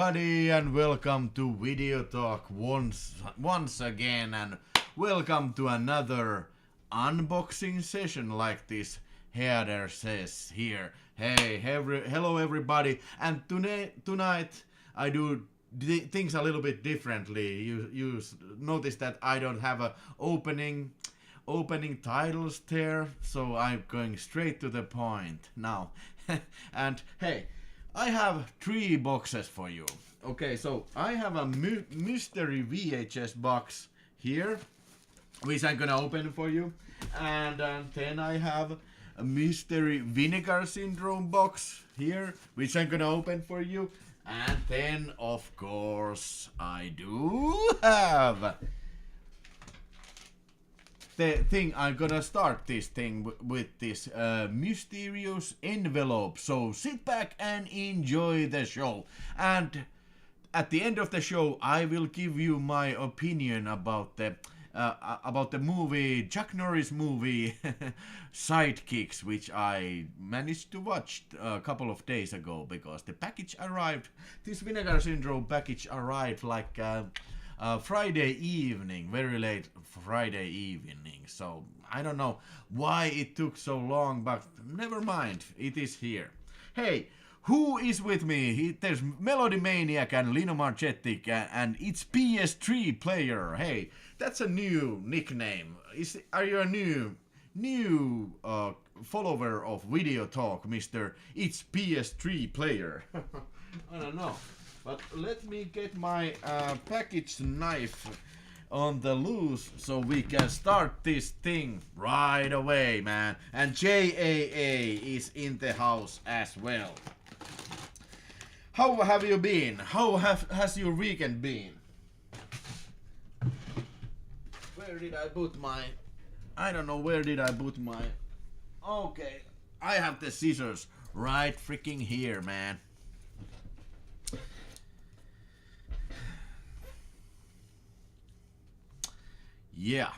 everybody, and welcome to VideoTalk once again, and welcome to another unboxing session like this header says here. Hey, hello everybody, and tonight I do things a little bit differently. You notice that I don't have a opening titles there, so I'm going straight to the point now. And hey, I have 3 boxes for you. Okay, so I have a mystery VHS box here, which I'm gonna open for you, and then I have a mystery Vinegar Syndrome box here, which I'm gonna open for you, and then of course I do have the thing. I'm gonna start this thing with this mysterious envelope. So sit back and enjoy the show. And at the end of the show, I will give you my opinion about the movie, Chuck Norris movie, Sidekicks, which I managed to watch a couple of days ago because the package arrived. This Vinegar Syndrome package arrived like Friday evening, very late Friday evening. So I don't know why it took so long, but never mind, it is here. Hey, who is with me? There's Melody Maniac and Lino Margetic, and it's PS3 player. Hey, that's a new nickname. Are you a new follower of VideoTalk, Mr. It's PS3 player? I don't know. But let me get my package knife on the loose so we can start this thing right away, man. And JAA is in the house as well. How have you been? How has your weekend been? Where did I put my... I don't know where did I put my... Okay, I have the scissors right freaking here, man. Yeah.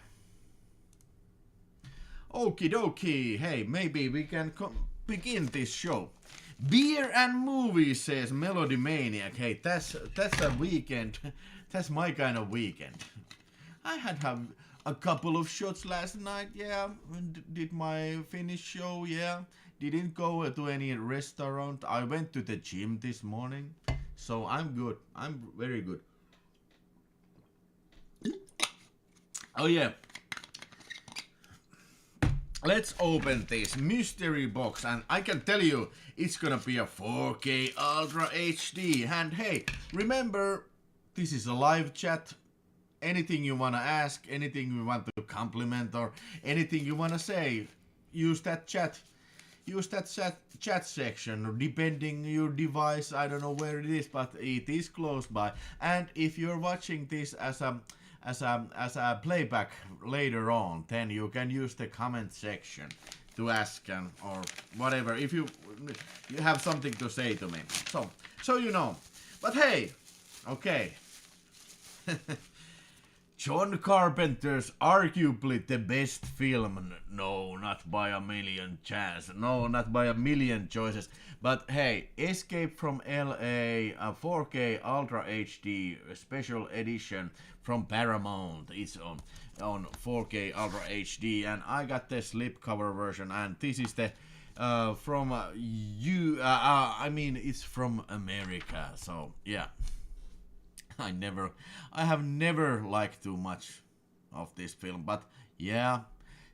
Okie dokie. Hey, maybe we can begin this show. Beer and movies, says Melody Maniac. Hey, that's a weekend. That's my kind of weekend. I had a couple of shots last night, yeah. Did my Finnish show, yeah. Didn't go to any restaurant. I went to the gym this morning. So I'm good. I'm very good. Oh yeah, let's open this mystery box, and I can tell you it's gonna be a 4K Ultra HD. And hey, remember, this is a live chat. Anything you wanna ask, anything you want to compliment, or anything you wanna say, use that chat. Use that chat section, depending your device. I don't know where it is, but it is close by. And if you're watching this as a playback later on, then you can use the comment section to ask or whatever if you have something to say to me. So you know. But hey, okay. John Carpenter's arguably the best film. No, not by a million chance. No, not by a million choices. But hey, Escape from L.A. a 4K Ultra HD special edition from Paramount. It's on 4K Ultra HD, and I got the slipcover version. And this is the from I mean, it's from America. So yeah. I have never liked too much of this film, but yeah,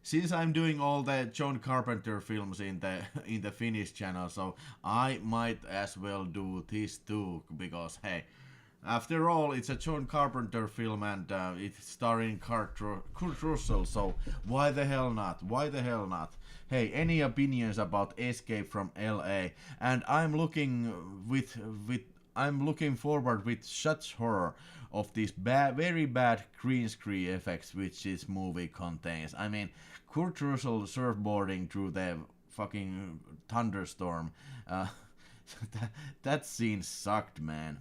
since I'm doing all the John Carpenter films in the Finnish channel, so I might as well do this too, because hey, after all, it's a John Carpenter film, and it's starring Kurt Russell, so why the hell not? Why the hell not? Hey, any opinions about Escape from L.A.? And I'm looking forward with such horror of these very bad green screen effects which this movie contains. I mean, Kurt Russell surfboarding through the fucking thunderstorm. That scene sucked, man.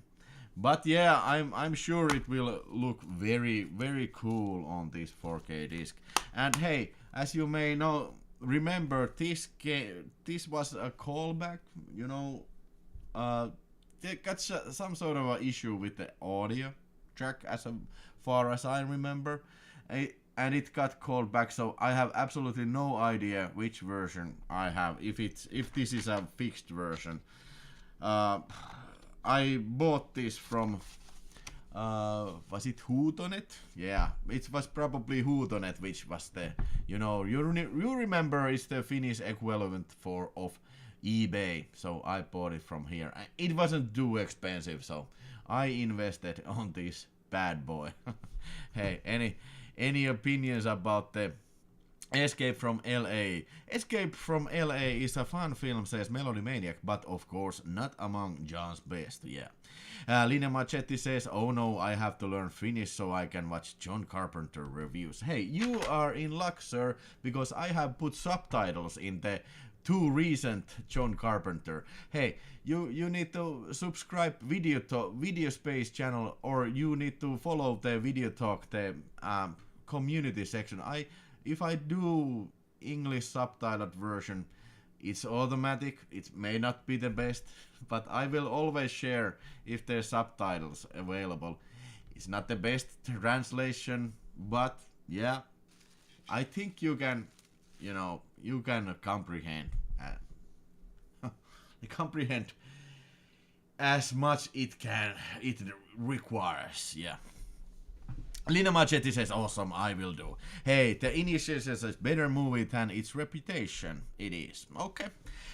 But yeah, I'm sure it will look very cool on this 4K disc. And hey, as you may know, remember this was a callback, you know. they got some sort of an issue with the audio track as far as I remember. And it got called back, so I have absolutely no idea which version I have, if this is a fixed version. I bought this from was it Huutonet? Yeah, it was probably Huutonet, which was the, you remember it's the Finnish equivalent of eBay, so I bought it from here. It wasn't too expensive, so I invested on this bad boy. Hey, any opinions about the Escape from L.A.? Escape from L.A. is a fun film, says Melody Maniac, but of course not among John's best, yeah. Lina Machetti says, oh no, I have to learn Finnish so I can watch John Carpenter reviews. Hey, you are in luck, sir, because I have put subtitles in the 2 recent John Carpenter. Hey, you need to subscribe Video Space channel, or you need to follow the VideoTalk, the community section. If I do English subtitled version, it's automatic. It may not be the best, but I will always share if there's subtitles available. It's not the best translation, but yeah, I think you can, you can comprehend as much it requires, yeah. Lina Machetti says, awesome, I will do. Hey, the Initial says, better movie than its reputation. It is. Okay.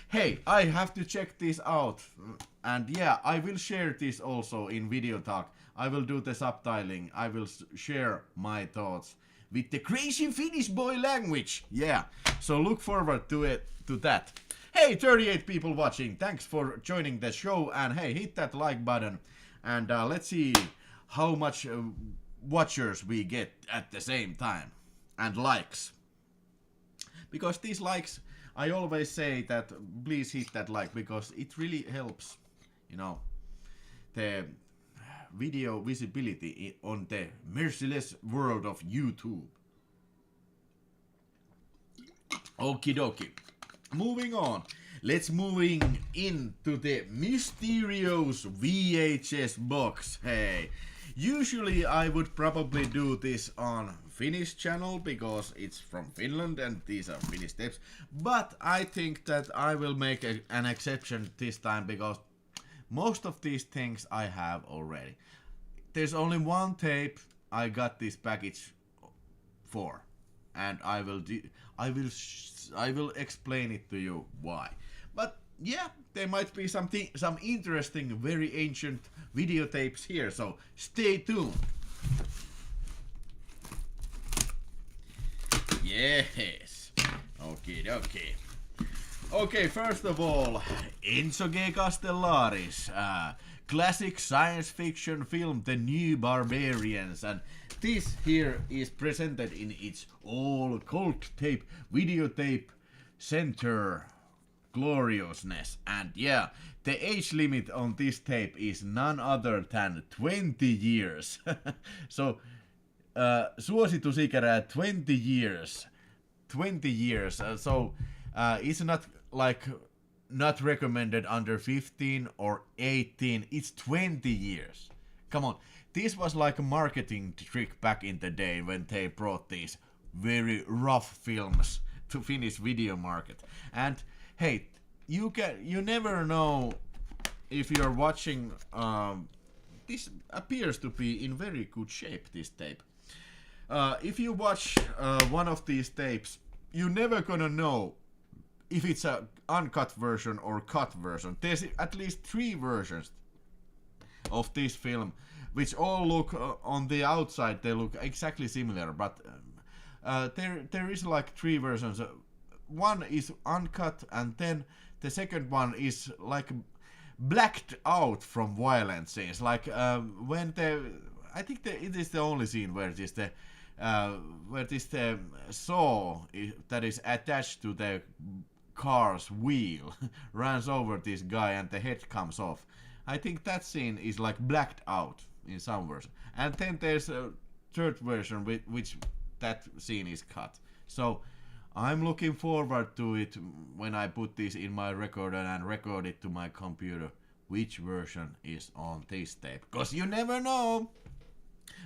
Hey, I have to check this out. And yeah, I will share this also in VideoTalk. I will do the subtitling. I will share my thoughts with the crazy Finnish boy language. Yeah, so look forward to that. Hey, 38 people watching. Thanks for joining the show. And hey, hit that like button. And let's see how much watchers we get at the same time, and likes, because these likes, I always say that please hit that like, because it really helps, the video visibility on the merciless world of YouTube. Okie dokie, moving on. Let's moving into the mysterious VHS box. Hey, usually I would probably do this on Finnish channel because it's from Finland and these are Finnish tapes, but I think that I will make an exception this time because most of these things I have already. There's only one tape I got this package for, and I will explain it to you why. But yeah, there might be some interesting, very ancient videotapes here, so stay tuned. Yes. Okay. Okay, first of all, Enzo G. Castellaris, classic science fiction film, The New Barbarians, and this here is presented in its all cult tape, videotape center gloriousness. And yeah, the age limit on this tape is none other than 20 years. So suositusikärä 20 years. 20 years. So it's not like not recommended under 15 or 18. It's 20 years. Come on. This was like a marketing trick back in the day when they brought these very rough films to Finnish video market. And hey, you never know if you're watching. This appears to be in very good shape, this tape. If you watch one of these tapes, you're never gonna know if it's a uncut version or cut version. There's at least 3 versions of this film, which all look on the outside, they look exactly similar, but there is like 3 versions. One is uncut, and then the second one is like blacked out from violent scenes. Like when I think it is the only scene where this saw that is attached to the car's wheel runs over this guy and the head comes off. I think that scene is like blacked out in some version. And then there's a third version which that scene is cut. So I'm looking forward to it when I put this in my recorder and record it to my computer. which version is on this tape, because you never know.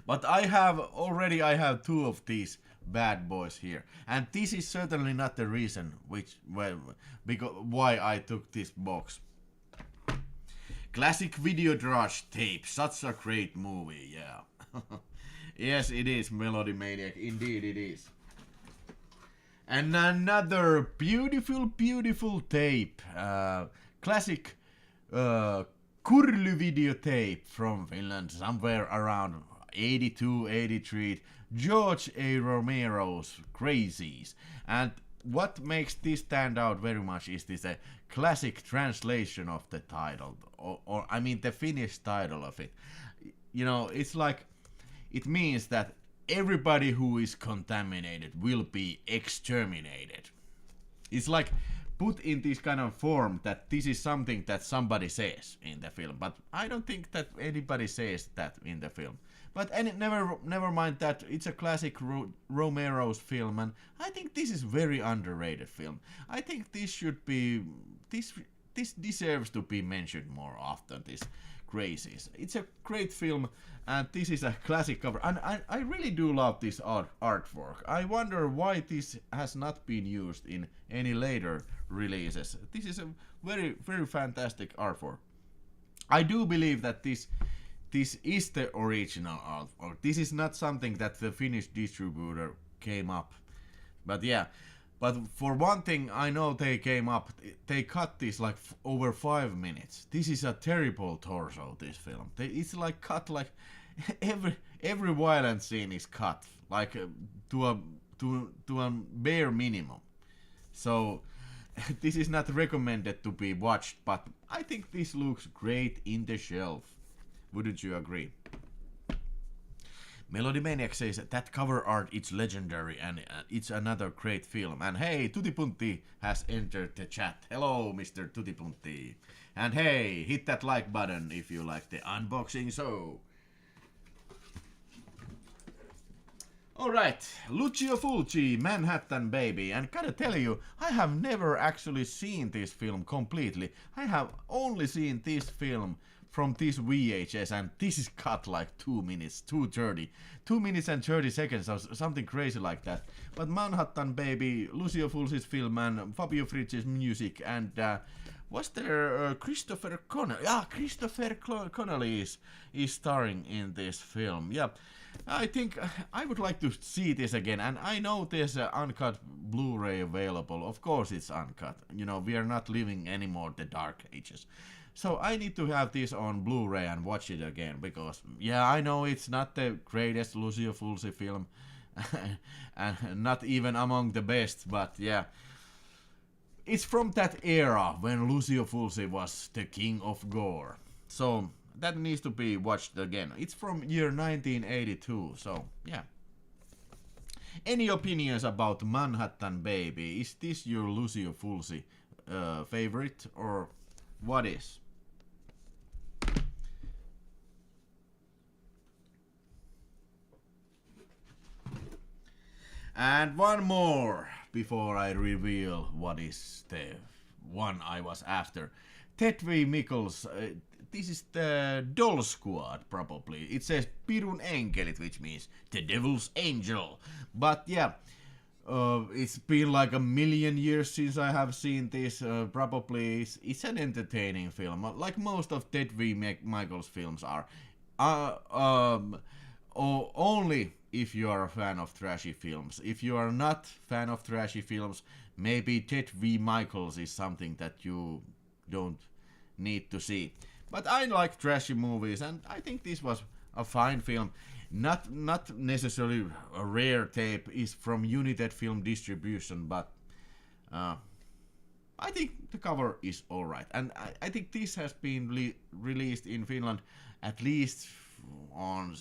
But I have two of these bad boys here, and this is certainly not the reason why I took this box. Classic Videodrage tape, such a great movie, yeah. Yes, it is, Melody Maniac, indeed it is. And another beautiful tape, classic Kurly videotape from Finland, somewhere around 82, 83, George A. Romero's Crazies. And what makes this stand out very much is this a classic translation of the title, or I mean the Finnish title of it. You know, it's like, it means that everybody who is contaminated will be exterminated. It's like put in this kind of form that this is something that somebody says in the film, but I don't think that anybody says that in the film. But never mind that, it's a classic Romero's film, and I think this is very underrated film. I think this should be, this deserves to be mentioned more often, this Crazies. It's a great film, and this is a classic cover, and I really do love this artwork. I wonder why this has not been used in any later releases. This is a very fantastic artwork. I do believe that this is the original artwork. This is not something that the Finnish distributor came up. But yeah, but for one thing I know they cut this like over 5 minutes. This is a terrible torso, this film. It's like cut like every violent scene is cut like to a bare minimum. So this is not recommended to be watched, but I think this looks great in the shelf. Wouldn't you agree? Melody Maniac says that cover art is legendary and it's another great film. And hey, Tutipunti has entered the chat. Hello, Mr. Tutipunti. And hey, hit that like button if you like the unboxing show. Alright, Lucio Fulci, Manhattan Baby. And gotta tell you, I have never actually seen this film completely. I have only seen this film from this VHS, and this is cut like 2 minutes, 2:30. 2 minutes and 30 seconds, or something crazy like that. But Manhattan Baby, Lucio Fulci's film, and Fabio Frizz's music, and was there Christopher Connelly? Yeah, Christopher Connelly is starring in this film. Yeah, I think I would like to see this again, and I know there's an uncut Blu-ray available. Of course it's uncut. You know, we are not living anymore the dark ages. So I need to have this on Blu-ray and watch it again, because yeah, I know it's not the greatest Lucio Fulci film and not even among the best, but yeah, it's from that era when Lucio Fulci was the king of gore. So that needs to be watched again. It's from year 1982, so yeah. Any opinions about Manhattan Baby? Is this your Lucio Fulci favorite, or what is? And one more before I reveal what is the one I was after. Ted V. Mikkels, this is the Doll Squad probably. It says Pirun Enkelit, which means the Devil's Angel. But yeah, it's been like a million years since I have seen this. Probably it's an entertaining film, like most of Ted V. Mikkels films are. Only if you are a fan of trashy films. If you are not fan of trashy films, maybe Ted V. Mikkels is something that you don't need to see. But I like trashy movies, and I think this was a fine film. Not necessarily a rare tape, is from United Film Distribution, but I think the cover is alright. And I think this has been released in Finland at least on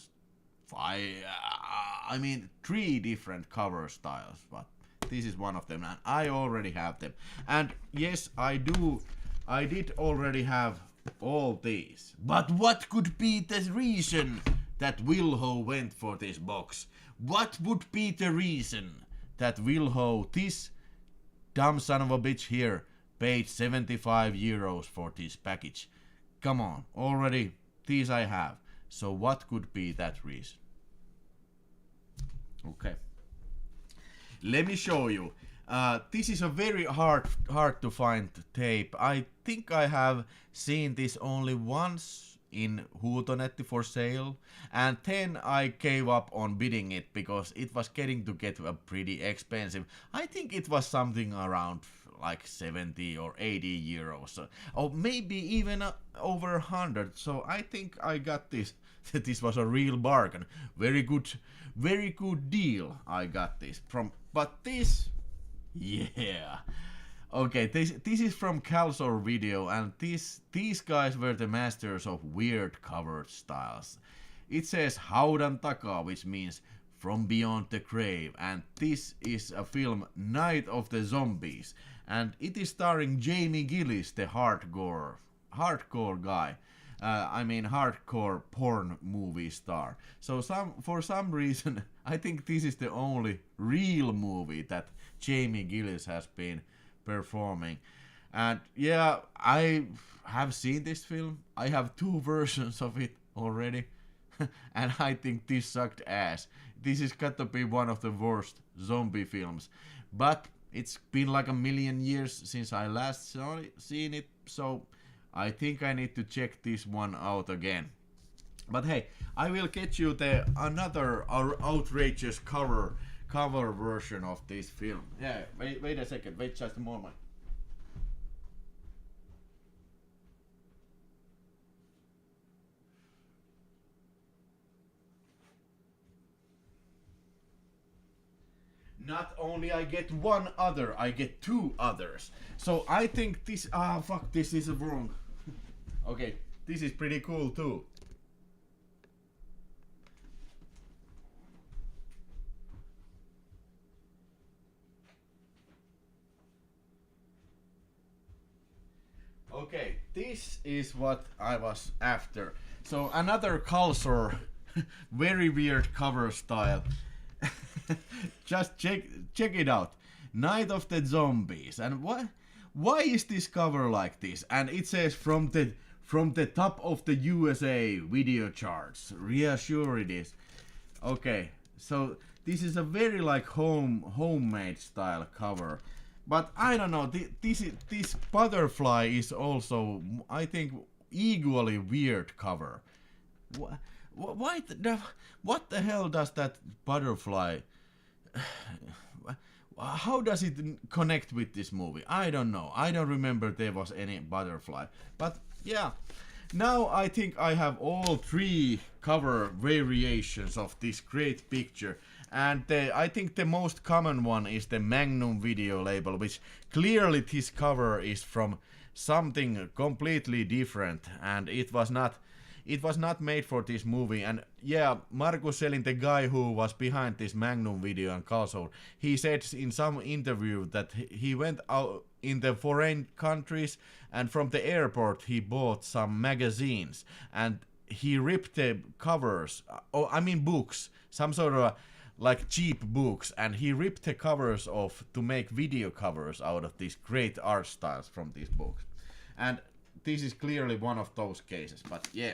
3 different cover styles, but this is one of them, and I already have them. And yes, I did already have all these. But what could be the reason that Wilho went for this box? What would be the reason that Wilho, this dumb son of a bitch here, paid 75 euros for this package? come on, already these I have. So what could be that reason? Okay. Let me show you. This is a very hard to find tape. I think I have seen this only once in Huutonetti for sale, and then I gave up on bidding it because it was getting to get pretty expensive. I think it was something around like 70 or 80 euros, or maybe even over 100. So I think I got this. This was a real bargain. Very good deal. I got this from. But this, yeah. Okay, this is from Calsor Video, and these guys were the masters of weird cover styles. It says Haudan Takaa, which means from beyond the grave, and this is a film Night of the Zombies, and it is starring Jamie Gillis, the hardcore guy. Hardcore porn movie star. So for some reason, I think this is the only real movie that Jamie Gillis has been performing. And yeah, I have seen this film. I have 2 versions of it already. And I think this sucked ass. This is got to be one of the worst zombie films. But it's been like a million years since I last seen it, so I think I need to check this one out again. But hey, I will get you another outrageous cover version of this film. Yeah, wait a second, wait just a moment. Not only I get one other, I get 2 others. So I think this, fuck, this is wrong. Okay, this is pretty cool too. Okay, this is what I was after. So another Calsor, very weird cover style. Just check it out. Night of the Zombies. And why is this cover like this? And it says from the top of the USA video charts. Reassure it is. Okay, so this is a very like homemade style cover. But I don't know, this butterfly is also, I think, equally weird cover. What the hell does that butterfly... How does it connect with this movie? I don't know. I don't remember there was any butterfly. But yeah, now I think I have all 3 cover variations of this great picture. And I think the most common one is the Magnum Video label, which clearly this cover is from something completely different, and it was not made for this movie. And yeah, Markus Selin, the guy who was behind this Magnum Video and Calsor, he said in some interview that he went out in the foreign countries, and from the airport he bought some magazines, and he ripped the covers, books, some sort of like cheap books, and he ripped the covers off to make video covers out of these great art styles from these books. And this is clearly one of those cases. But yeah,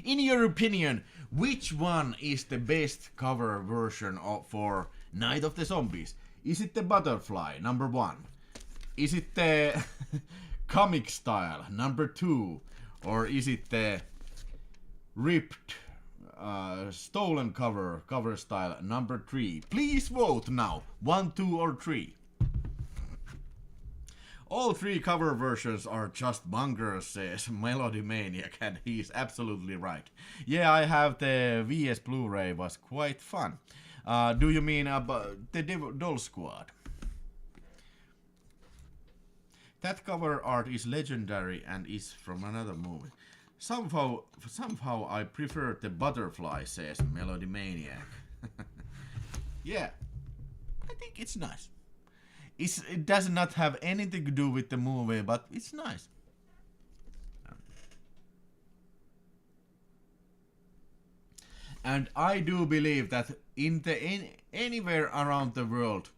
in your opinion, which one is the best cover version for Night of the Zombies? Is it the butterfly, number 1? Is it the comic style, number 2? Or is it the ripped stolen cover style, number 3? Please vote now. 1, 2 or 3. All 3 cover versions are just bunkers, says Melody Maniac, and he's absolutely right. Yeah, I have the VS Blu-ray, was quite fun. Do you mean the Doll Squad? That cover art is legendary and is from another movie. Somehow I prefer the butterfly, says Melody Maniac. Yeah, I think it's nice. It does not have anything to do with the movie, but it's nice. And I do believe that anywhere around the world,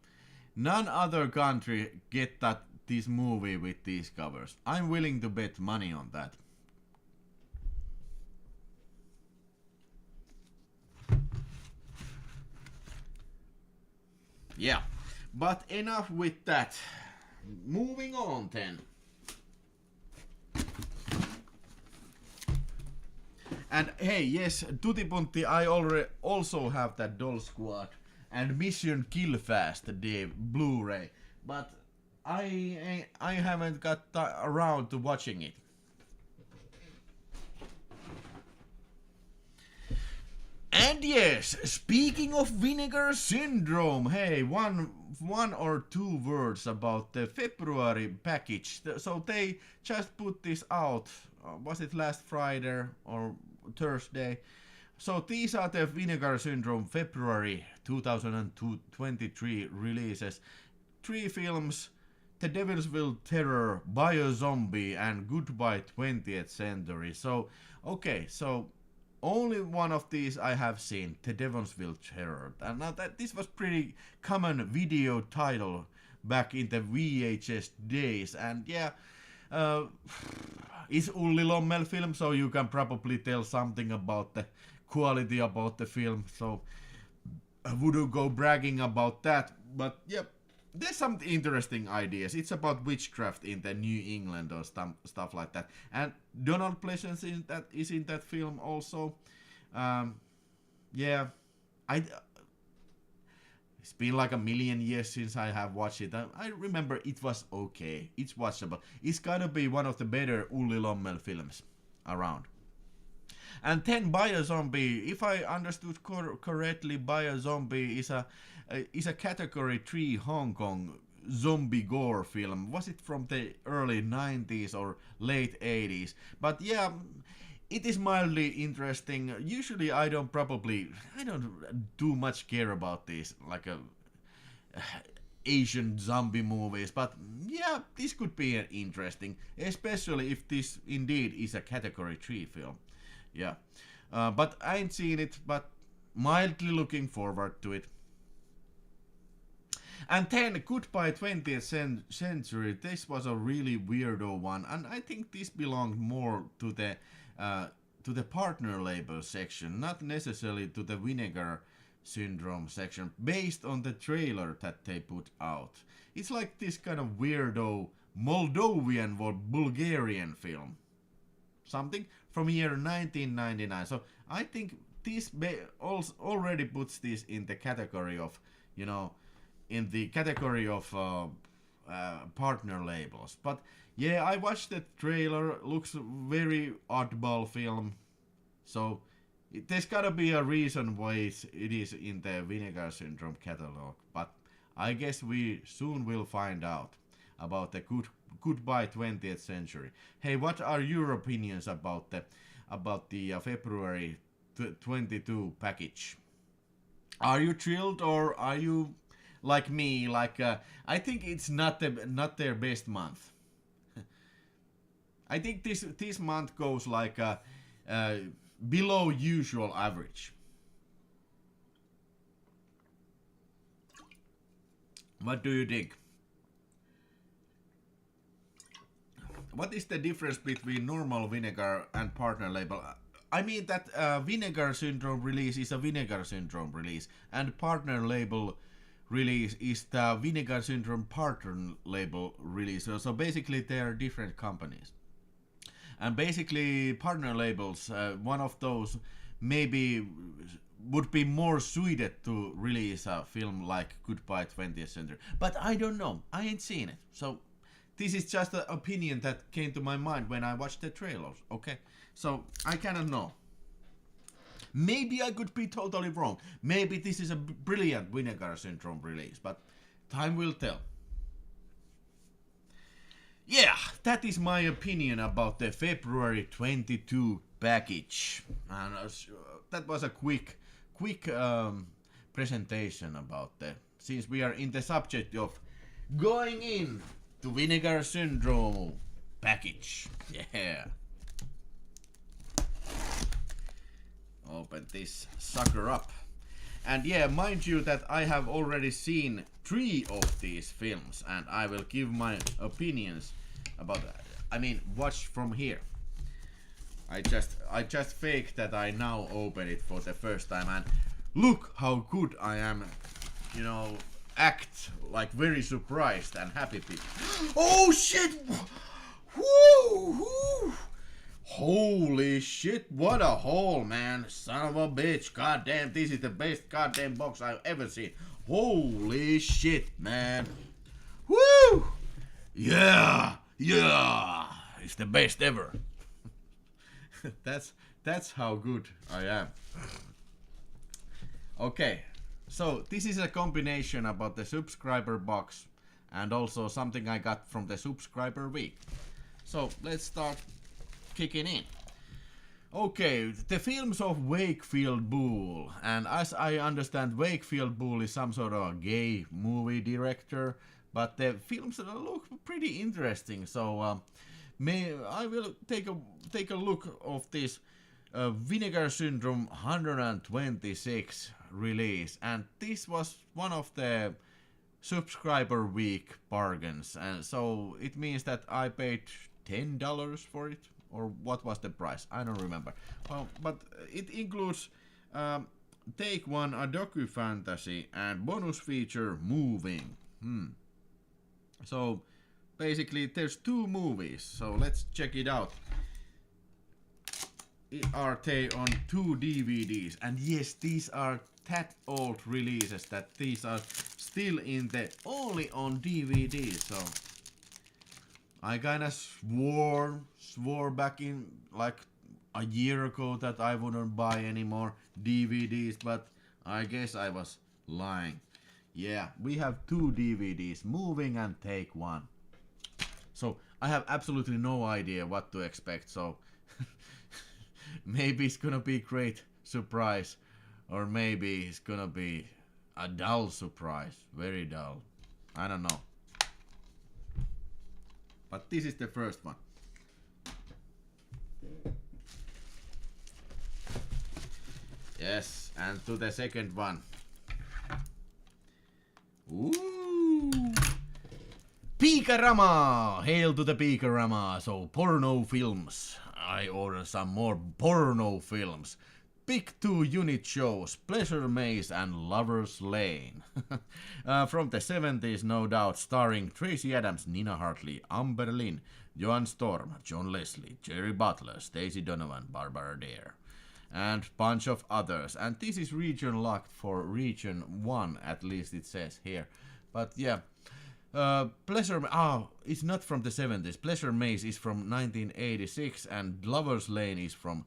none other country get this movie with these covers. I'm willing to bet money on that. Yeah, but enough with that. Moving on then. And hey, yes, Tutti Punti, I already also have that Doll Squad and Mission Kill Fast the Blu-ray, but I haven't got around to watching it. And yes, speaking of Vinegar Syndrome, hey, one or two words about the February package. So they just put this out, was it last Friday or Thursday? So these are the Vinegar Syndrome February 2023 releases. 3 films: The Devilsville Terror, Biozombie, and Goodbye 20th Century. So, okay, so only one of these I have seen, The Devilsville Terror. And now this was pretty common video title back in the VHS days. And yeah, it's Ulli Lommel film, so you can probably tell something about the quality about the film. So I wouldn't go bragging about that. But yeah, there's some interesting ideas. It's about witchcraft in the New England or stuff like that. And Donald Pleasence is in that film also. Yeah, it's been like a million years since I have watched it. I remember it was okay. It's watchable. It's gotta be one of the better Ulli Lommel films around. And then Biozombie, if I understood correctly, Biozombie is a category 3 Hong Kong zombie gore film. Was it from the early 90s or late 80s? But yeah, it is mildly interesting. Usually I don't do much care about these like Asian zombie movies, but yeah, this could be interesting, especially if this indeed is a category 3 film. Yeah, but I ain't seen it, but mildly looking forward to it. And then Goodbye 20th Century, this was a really weirdo one, and I think this belonged more to the partner label section, not necessarily to the Vinegar Syndrome section, based on the trailer that they put out. It's like this kind of weirdo Moldovan or Bulgarian film. Something from year 1999. So I think this already puts this in the category of, partner labels. But yeah, I watched the trailer. Looks very oddball film. So there's gotta be a reason why it is in the Vinegar Syndrome catalog. But I guess we soon will find out about the Goodbye 20th Century. Hey, what are your opinions about the February 22 package? Are you thrilled, or are you like me? I think it's not their best month. I think this month goes like below usual average. What do you think? What is the difference between normal Vinegar and partner label? I mean that Vinegar Syndrome release is a Vinegar Syndrome release, and partner label release is the Vinegar Syndrome partner label release. So basically they are different companies. And basically partner labels, one of those maybe would be more suited to release a film like Goodbye 20th Century. But I don't know. I ain't seen it. So this is just an opinion that came to my mind when I watched the trailers, okay? So I cannot know. Maybe I could be totally wrong. Maybe this is a brilliant Vinegar Syndrome release, but time will tell. Yeah, that is my opinion about the February 22 package. And that was a quick presentation about since we are in the subject of going in to Vinegar Syndrome package. Yeah. Open this sucker up. And yeah, mind you that I have already seen 3 of these films, and I will give my opinions about that. I mean, watch from here. I just faked that I now open it for the first time, and look how good I am, act like very surprised and happy people. Oh shit! Woo! Woo! Holy shit, what a haul, man. Son of a bitch. Goddamn, this is the best goddamn box I've ever seen. Holy shit, man. Woo! Yeah! Yeah! It's the best ever. That's how good I am. Okay, so this is a combination about the subscriber box and also something I got from the subscriber week. So let's start kicking in. Okay, the films of Wakefield Bull, and as I understand, Wakefield Bull is some sort of a gay movie director, but the films look pretty interesting. So I will take a look of this Vinegar Syndrome 126 release, and this was one of the subscriber week bargains, and so it means that I paid $10 for it, or what was the price? I don't remember. Well, but it includes Take One, a docu-fantasy, and bonus feature Moving. So basically there's 2 movies, so let's check it out. Are they on 2 DVDs, and yes, these are that old releases that these are still in the only on DVD. So I kinda swore back in like a year ago that I wouldn't buy any more DVDs, but I guess I was lying. Yeah, we have 2 DVDs, Moving and Take One. So I have absolutely no idea what to expect, so maybe it's gonna be a great surprise, or maybe it's gonna be a dull surprise, very dull. I don't know. But this is the first one. Yes, and to the second one. Ooh! Piikarama! Hail to the Piikarama! So, porno films. I ordered some more porno films. Big 2 unit shows, Pleasure Maze and Lover's Lane. From the 70s, no doubt, starring Tracy Adams, Nina Hartley, Amber Lynn, Joan Storm, John Leslie, Jerry Butler, Stacey Donovan, Barbara Dare, and bunch of others. And this is region locked for region 1, at least it says here. But yeah, it's not from the 70s. Pleasure Maze is from 1986, and Lover's Lane is from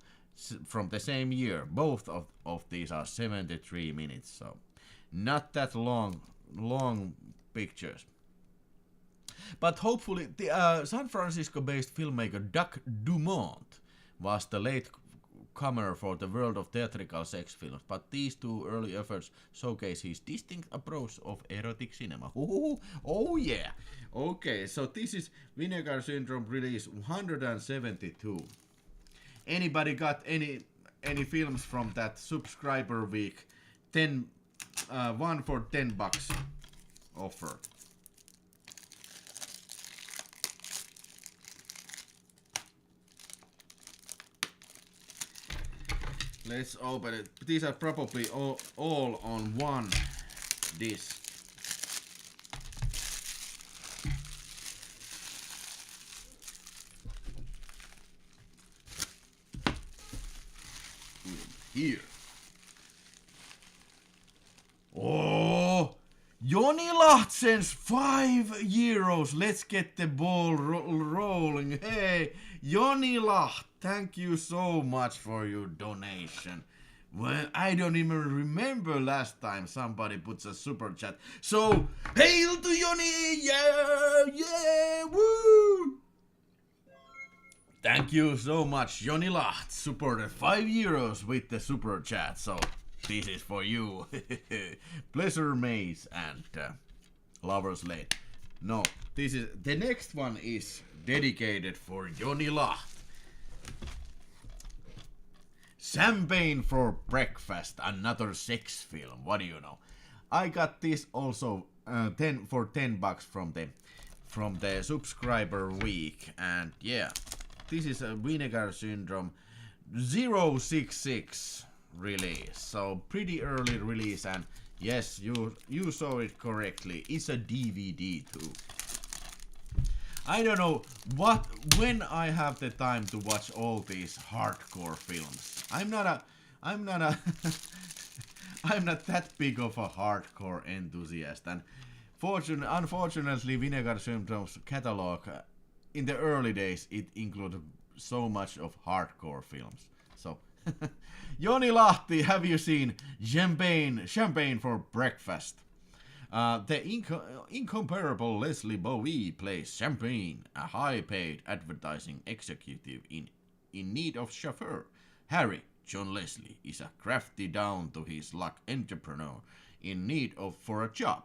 the same year. Both of these are 73 minutes, so not that long pictures. But hopefully, the San Francisco-based filmmaker Doug Dumont was the late comer for the world of theatrical sex films, but these 2 early efforts showcase his distinct approach of erotic cinema. Oh yeah! Okay, so this is Vinegar Syndrome release 172. Anybody got any films from that subscriber week 1 for $10 offer? Let's open it. These are probably all on one disc. Here. Oh, Joni Lahtsen's €5. Let's get the ball rolling. Hey, Joni Laht, thank you so much for your donation. Well, I don't even remember last time somebody puts a super chat. So, hail to Joni! Yeah, woo! Thank you so much, Joni Laht supported €5 with the super chat, so this is for you. Pleasure Maze and Lover's Lane. No, this is the next one is dedicated for Joni Laht. Champagne for Breakfast, another sex film. What do you know? I got this also for $10 from the subscriber week, and yeah. This is a Vinegar Syndrome 066 release, so pretty early release, and Yes, you saw it correctly. It's a DVD too. I don't know when I have the time to watch all these hardcore films. I'm not I'm not that big of a hardcore enthusiast, and unfortunately Vinegar Syndrome's catalog in the early days it included so much of hardcore films. So Joni Lahti, have you seen Champagne for Breakfast? The incomparable Leslie Bowie plays Champagne, a high-paid advertising executive in need of chauffeur. Harry, John Leslie, is a crafty down-to-his-luck entrepreneur in need of for a job.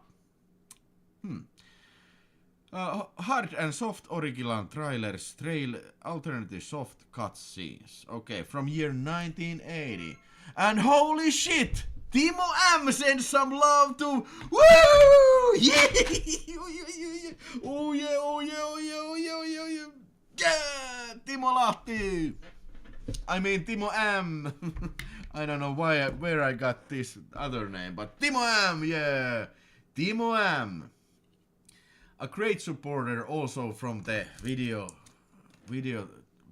Hard and soft original trailers trail alternative soft cut scenes. Okay, from year 1980. And holy shit! Timo M sends some love to... Woo! Yeah! Oh yeah, oh yeah, oh yeah, oh yeah, oh yeah, oh yeah! Yeah! Timo Lahti! I mean Timo M! I don't know where I got this other name, but Timo M, yeah! Timo M! A great supporter also from the video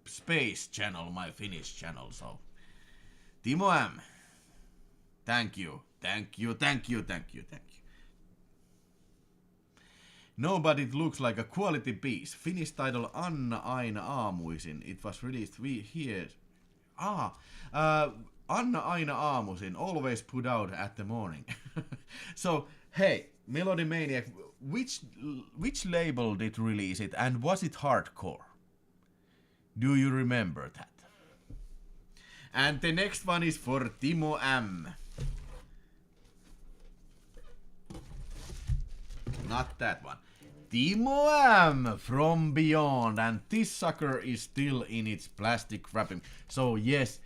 space channel, my Finnish channel, so... Timo M! Thank you. No, but it looks like a quality piece. Finnish title Anna aina aamuisin. It was released here. Anna aina aamuisin. Always put out at the morning. So, hey, Melody Maniac, which label did release it and was it hardcore? Do you remember that? And the next one is for Timo M. Not that one. Timo M from Beyond, and this sucker is still in its plastic wrapping. So yes,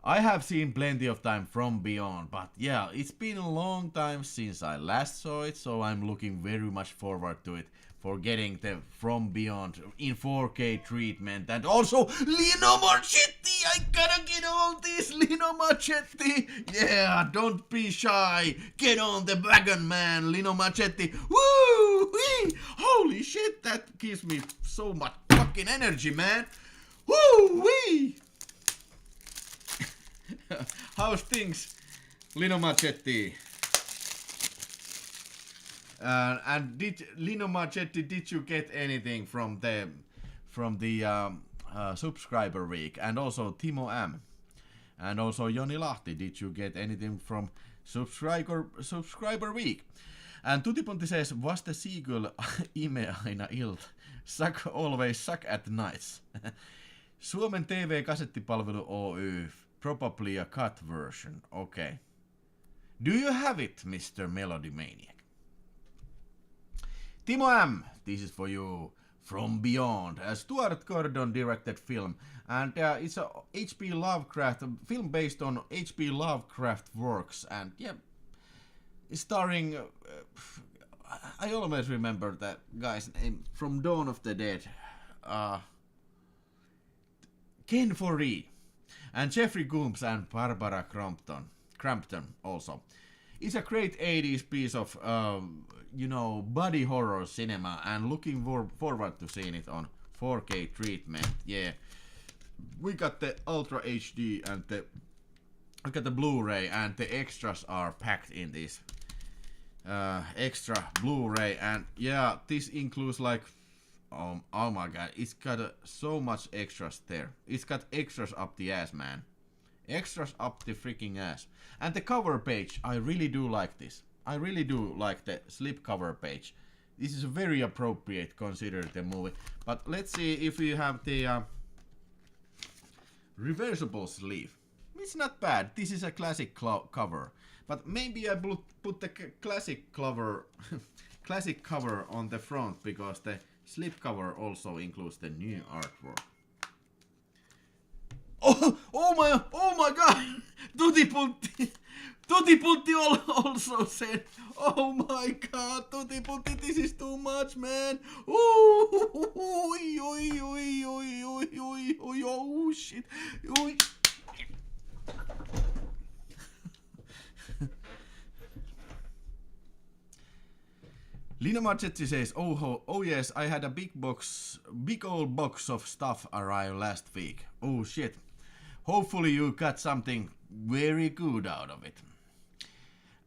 I have seen plenty of time From Beyond, but yeah, it's been a long time since I last saw it, so I'm looking very much forward to it for getting the From Beyond in 4K treatment. And also Lino Marchetti, I gotta get on this Lino Marchetti. Yeah, don't be shy, get on the wagon, man. Lino Marchetti, woo wee, holy shit, that gives me so much fucking energy, man. Woo wee. How's things, Lino Marchetti? And did Lino Marchetti, did you get anything from the subscriber week? And also Timo M, and also Joni Lahti, did you get anything from subscriber week? And Tutipunti says, was the sequel Ime aina ilta? Always suck at nights. Suomen TV-kasettipalvelu Oy, probably a cut version. Okay. Do you have it, Mr. Melody Maniac? Timo M, this is for you. From Beyond, a Stuart Gordon directed film, and it's a H.P. Lovecraft film based on H.P. Lovecraft works, and yeah, starring. I always remember that guy's name from Dawn of the Dead, Ken Foree, and Jeffrey Combs and Barbara Crampton also. It's a great 80s piece of, body horror cinema, and looking forward to seeing it on 4K treatment. Yeah, we got the Ultra HD and we got the Blu-ray, and the extras are packed in this extra Blu-ray. And yeah, this includes like, oh my god, it's got so much extras there. It's got extras up the ass, man. Extras up the freaking ass. And the cover page, I really do like this. I really do like the slip cover page. This is very appropriate considering the movie. But let's see if we have the reversible sleeve. It's not bad. This is a classic cover. But maybe I put the classic cover on the front, because the slip cover also includes the new artwork. Oh my god! Tutti Punti also said, oh my god, Tutti Punti, this is too much, man. Oh shit. Oy. Lina Marchetti says, oh yes, I had a big old box of stuff arrive last week. Oh shit. Hopefully you got something very good out of it.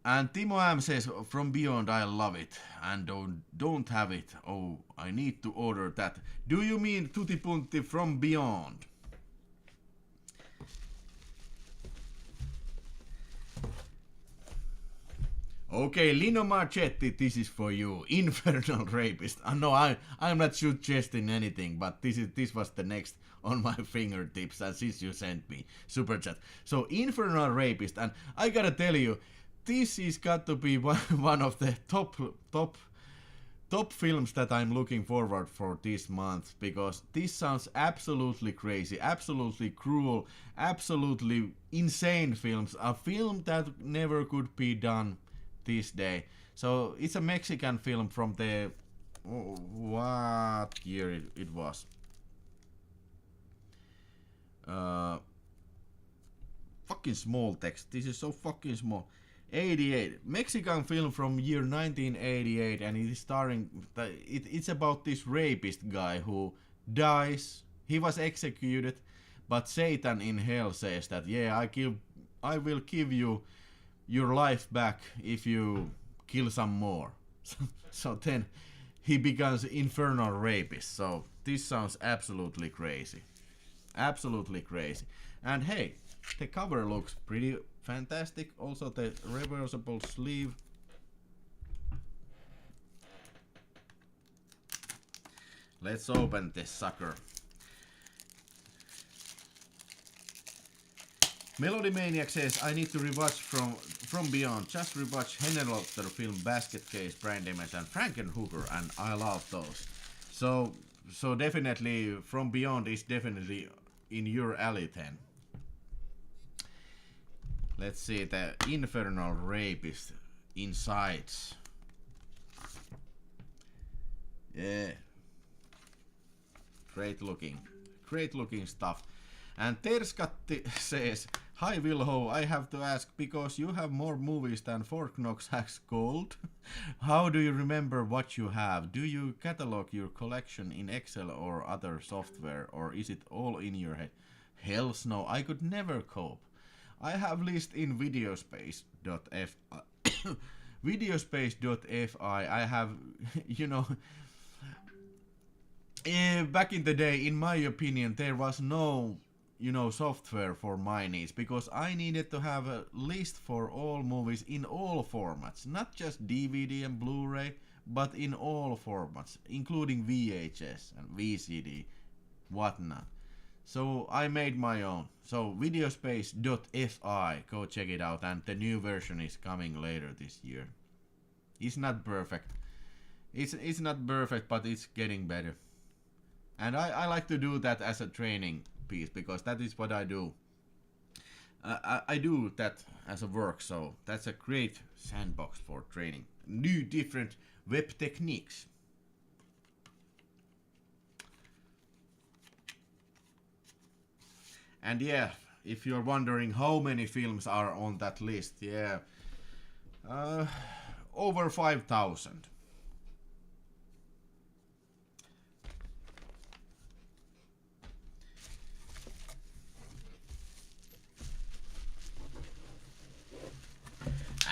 And Timo M says, From Beyond, I love it and don't have it. Oh, I need to order that. Do you mean Tutti Punti From Beyond? Okay, Lino Marchetti, this is for you. Infernal Rapist. No, I'm not suggesting anything, but this was the next on my fingertips, and since you sent me super chat. So Infernal Rapist, and I gotta tell you, this is got to be one of the top films that I'm looking forward for this month, because this sounds absolutely crazy, absolutely cruel, absolutely insane films. A film that never could be done this day. So it's a Mexican film from the what year it was? Fucking small text. This is so fucking small. 88. Mexican film from year 1988, and it is starring. It's about this rapist guy who dies. He was executed, but Satan in hell says that I will give you your life back if you kill some more. So then he becomes infernal rapist. So this sounds absolutely crazy. Absolutely crazy. And hey, the cover looks pretty fantastic. Also the reversible sleeve. Let's open this sucker. Melody Maniac says, I need to rewatch From Beyond. Just rewatch Hennelotter film Basket Case, Brain Damage and Frankenhooker, and I love those. So definitely From Beyond is definitely in your alley then. Let's see the Infernal Rapist insides. Yeah. Great looking stuff. And Terskatti says, Hi Vilho, I have to ask, because you have more movies than Fort Knox has gold. How do you remember what you have? Do you catalog your collection in Excel or other software, or is it all in your head? Hells no, I could never cope. I have list in videospace.fi. Videospace.fi. I have, back in the day, in my opinion, there was no software for my needs, because I needed to have a list for all movies in all formats, not just DVD and Blu-ray, but in all formats, including VHS and VCD, whatnot. So I made my own. So videospace.fi, go check it out, and the new version is coming later this year. It's not perfect. It's not perfect, but it's getting better. And I like to do that as a training piece, because that is what I do. I do that as a work, so that's a great sandbox for training new different web techniques. And yeah, if you're wondering how many films are on that list, yeah, over 5,000.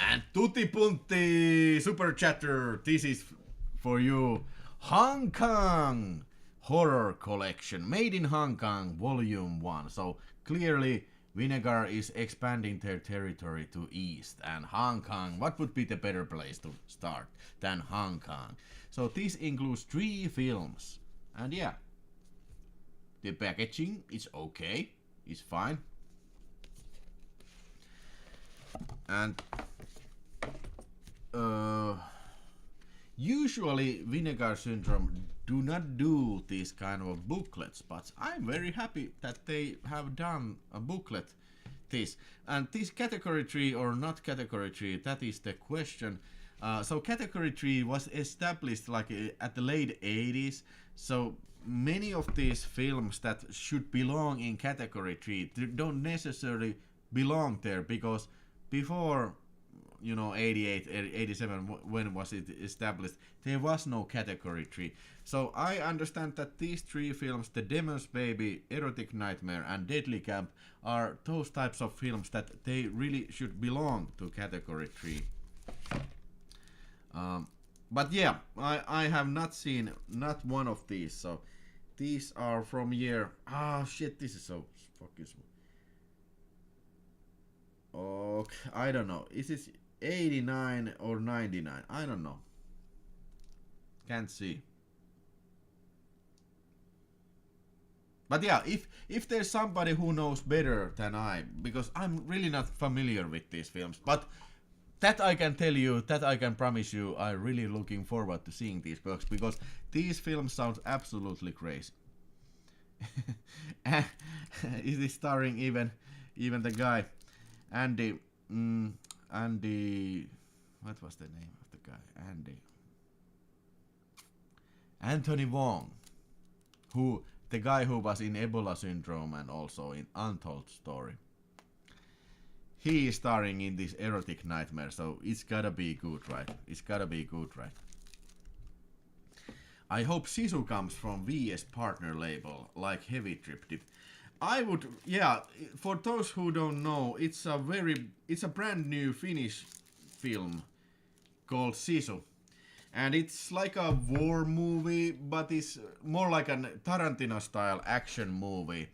And Tutti Punti Super Chatter, this is for you. Hong Kong Horror Collection, made in Hong Kong, Volume 1. So clearly Vinegar is expanding their territory to east, and Hong Kong, what would be the better place to start than Hong Kong? So this includes 3 films, and yeah, the packaging is okay, it's fine. And usually Vinegar Syndrome do not do these kind of booklets, but I'm very happy that they have done a booklet this. And this category 3 or not category 3, that is the question. So category 3 was established like at the late 80s, so many of these films that should belong in category 3 don't necessarily belong there, because before you know, 88, 87, when was it established, there was no category 3. So I understand that these 3 films, The Demon's Baby, Erotic Nightmare, and Deadly Camp, are those types of films that they really should belong to category 3. But yeah, I have not seen not one of these, so these are from year... Ah, shit, this is so fucking small. Okay, I don't know. Is this 89 or 99? I don't know. Can't see. But yeah, if there's somebody who knows better than I, because I'm really not familiar with these films, but that I can tell you, that I can promise you, I'm really looking forward to seeing these books, because these films sound absolutely crazy. It is starring even the guy Andy, what was the name of the guy? Anthony Wong, the guy who was in Ebola Syndrome and also in Untold Story. He is starring in this Erotic Nightmare, so it's gotta be good, right? It's gotta be good, right? I hope Sisu comes from VS partner label, like Heavy Trip did. I would, yeah, for those who don't know, it's a brand new Finnish film called Sisu. And it's like a war movie, but it's more like a Tarantino style action movie.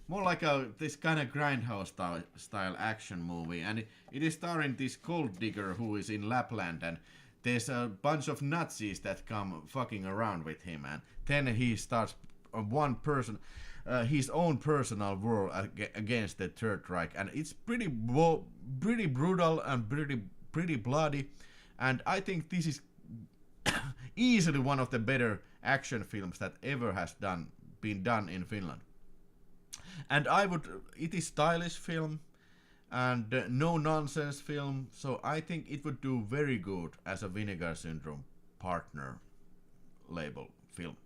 More like this kind of grindhouse style action movie. And it is starring this gold digger who is in Lapland, and there's a bunch of Nazis that come fucking around with him, and then he starts his own personal war against the Third Reich, and it's pretty brutal and pretty bloody, and I think this is easily one of the better action films that ever has been done in Finland. And it is stylish film and no nonsense film, so I think it would do very good as a Vinegar Syndrome partner label film,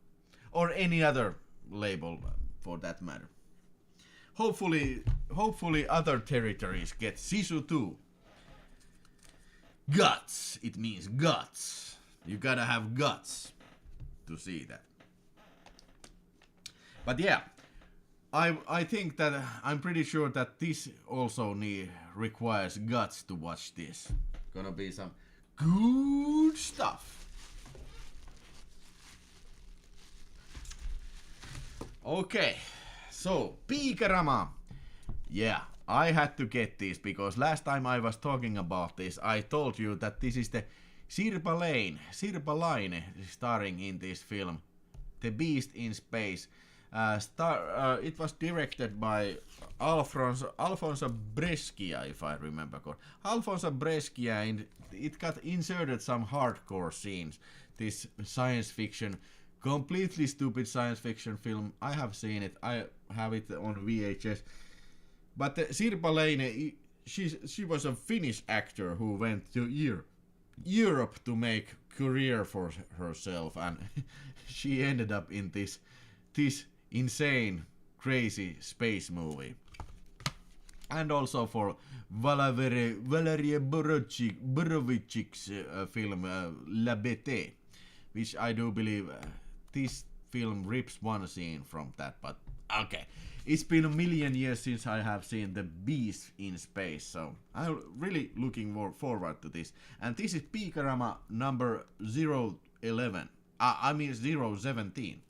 or any other label for that matter. Hopefully other territories get Sisu too. Guts, it means guts. You gotta have guts to see that. But yeah, I think that I'm pretty sure that this also requires guts to watch this. Gonna be some good stuff. Okay, so Piikarama. Yeah, I had to get this because last time I was talking about this, I told you that this is the Sirpa Laine starring in this film, The Beast in Space. It was directed by Alfonso Brescia, if I remember correctly. Alfonso Brescia, and it got inserted some hardcore scenes. This science fiction, completely stupid science fiction film. I have seen it. I have it on VHS. But Sirpa Laine, she was a Finnish actor who went to Europe to make career for herself, and she ended up in this insane, crazy space movie. And also for Valerie Borovic's film La Bête, which I do believe this film rips one scene from that, but okay. It's been a million years since I have seen The Beast in Space, so I'm really looking forward to this. And this is Piikarama number 011. 017.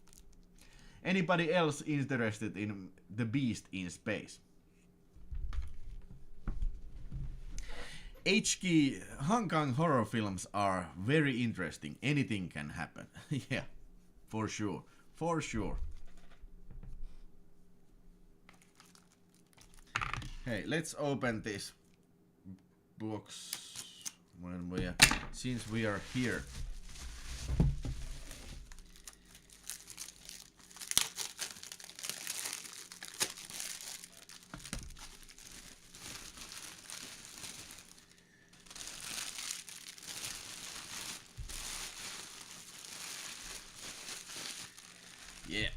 Anybody else interested in The Beast in Space? Hong Kong horror films are very interesting. Anything can happen. Yeah, for sure. For sure. Hey, let's open this box since we are here. Yeah.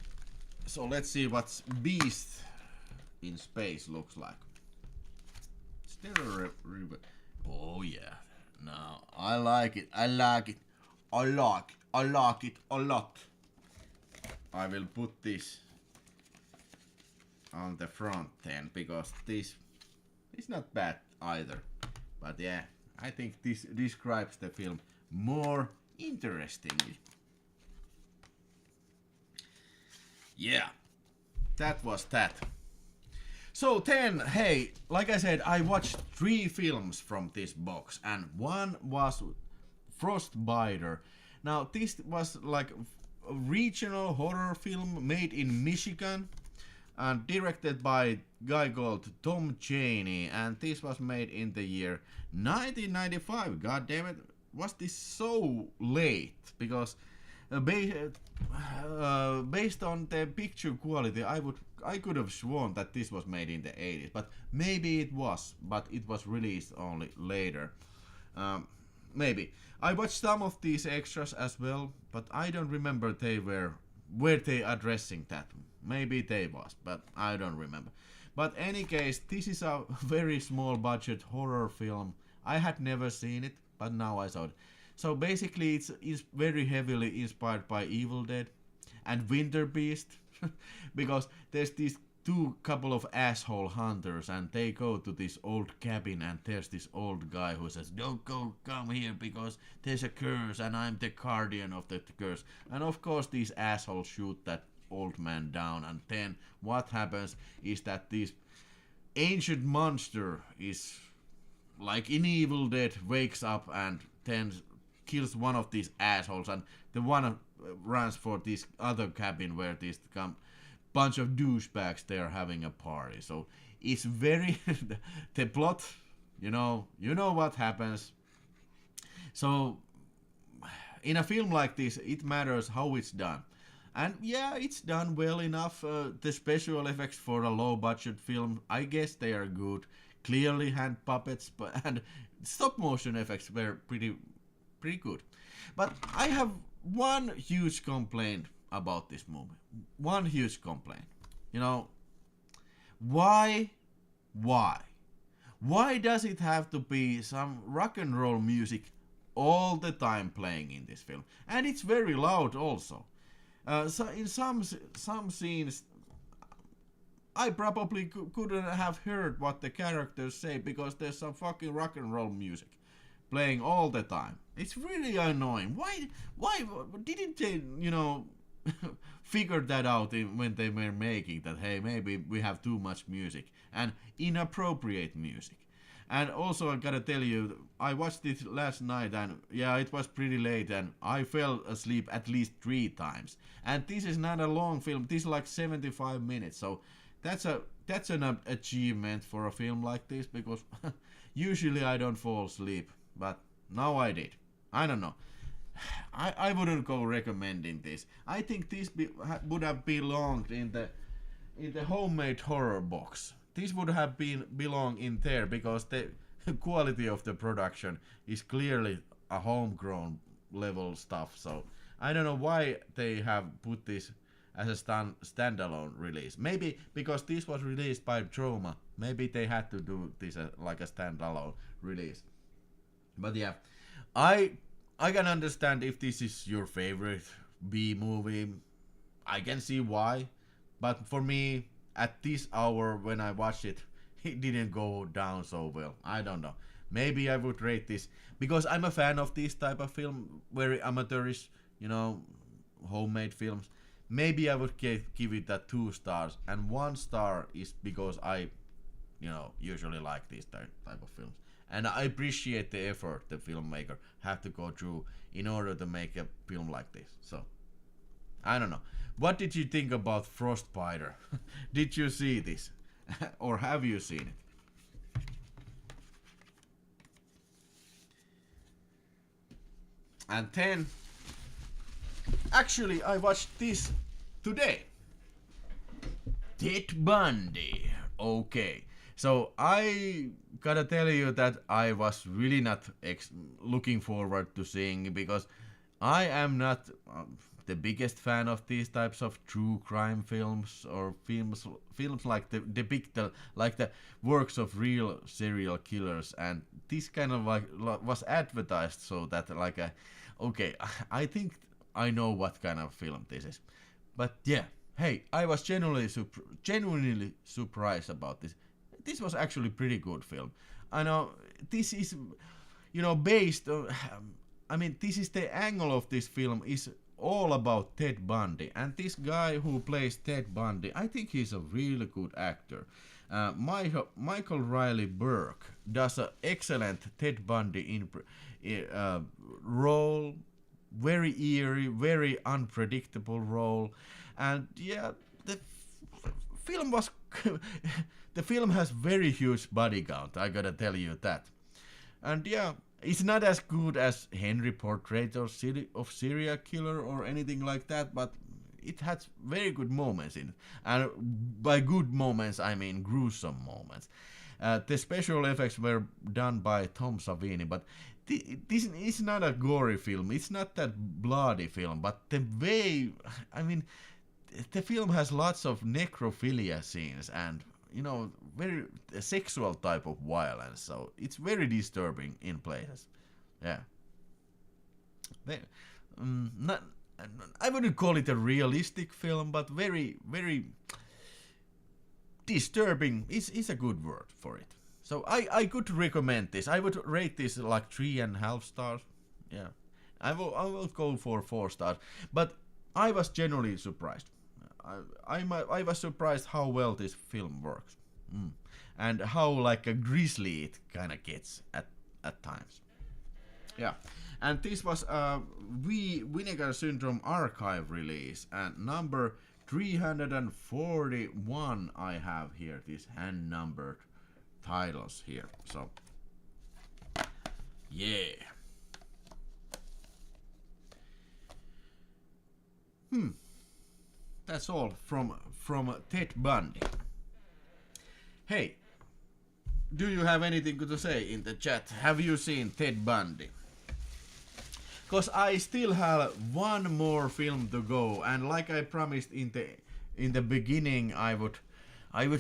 So let's see what Beast in Space looks like. Is there a oh yeah. No, I like it. I like it. I like it. I like it a lot. I will put this on the front then, because this is not bad either. But yeah, I think this describes the film more interestingly. Yeah, that was that. So then, hey, like I said, I watched 3 films from this box, and one was Frostbiter. Now, this was like a regional horror film made in Michigan and directed by a guy called Tom Chaney, and this was made in the year 1995. God damn it, was this so late? Because based on the picture quality, I could have sworn that this was made in the 80s, but maybe it was, but it was released only later. Maybe. I watched some of these extras as well, but I don't remember were they addressing that. Maybe they was, but I don't remember. But any case, this is a very small budget horror film. I had never seen it, but now I saw it. So basically it's very heavily inspired by Evil Dead and Winter Beast, because there's these couple of asshole hunters, and they go to this old cabin, and there's this old guy who says, "Don't come here because there's a curse and I'm the guardian of that curse." And of course these assholes shoot that old man down, and then what happens is that this ancient monster is like in Evil Dead wakes up and then kills one of these assholes, and the one runs for this other cabin where this bunch of douchebags they're having a party. So it's very the plot, you know what happens. So in a film like this, it matters how it's done. And yeah, it's done well enough. The special effects for a low budget film, I guess they are good. Clearly hand puppets, and stop motion effects were pretty good. But I have one huge complaint about this movie. One huge complaint. Why does it have to be some rock and roll music all the time playing in this film? And it's very loud also. So in some scenes, I probably couldn't have heard what the characters say, because there's some fucking rock and roll music playing all the time. It's really annoying. Why didn't they, figure that out when they were making that? Hey, maybe we have too much music and inappropriate music. And also I gotta tell you, I watched it last night, and yeah, it was pretty late, and I fell asleep at least 3 times. And this is not a long film. This is like 75 minutes. So that's an achievement for a film like this, because usually I don't fall asleep, but now I did. I don't know. I wouldn't go recommending this. I think this would have belonged in the homemade horror box. This would have belong in there, because the quality of the production is clearly a homegrown level stuff. So I don't know why they have put this as a standalone release. Maybe because this was released by Troma, maybe they had to do this like a standalone release. But yeah, I can understand if this is your favorite B movie. I can see why, but for me, at this hour when I watched it, it didn't go down so well. I don't know. Maybe I would rate this, because I'm a fan of this type of film, very amateurish, homemade films. Maybe I would give it a 2 stars, and 1 star is because I, usually like this type of films. And I appreciate the effort the filmmaker have to go through in order to make a film like this. So, I don't know. What did you think about Frostbiter? Did you see this? Or have you seen it? And then, actually, I watched this today. Ted Bundy. Okay. So I gotta tell you that I was really not looking forward to seeing, because I am not the biggest fan of these types of true crime films or films like like the works of real serial killers, and this kind of like was advertised so that like okay, I think I know what kind of film this is. But yeah, hey, I was genuinely surprised about this. This was actually pretty good film. I know this is, based on, I mean, this is the angle of this film is all about Ted Bundy, and this guy who plays Ted Bundy, I think he's a really good actor. Michael Riley Burke does an excellent Ted Bundy role, very eerie, very unpredictable role, and yeah, the film was the film has very huge body count, I gotta tell you that. And yeah, it's not as good as Henry Portrait of Serial Killer or anything like that, but it has very good moments in it. And by good moments, I mean gruesome moments. The special effects were done by Tom Savini, but this is not a gory film. It's not that bloody film, but the way, I mean, the film has lots of necrophilia scenes and, very sexual type of violence, so it's very disturbing in places. Yeah. Not, I wouldn't call it a realistic film, but very, very disturbing is a good word for it. So I could recommend this. I would rate this like 3.5 stars. Yeah. I will go for 4 stars. But I was genuinely surprised. I was surprised how well this film works. And how like a grisly it kind of gets at times. Yeah. And this was a Vinegar Syndrome archive release, and number 341 I have here, these hand numbered titles here. So yeah. That's all from Ted Bundy. Hey, do you have anything to say in the chat? Have you seen Ted Bundy? Because I still have one more film to go, and like I promised in the beginning, I would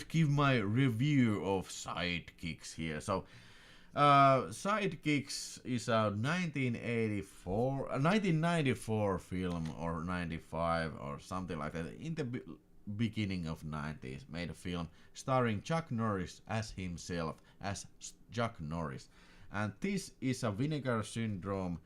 give my review of Sidekicks here. So Sidekicks is a 1994 film or 95 or something like that. In the beginning of 90s, made a film starring Chuck Norris as himself, as Chuck Norris. And this is a Vinegar Syndrome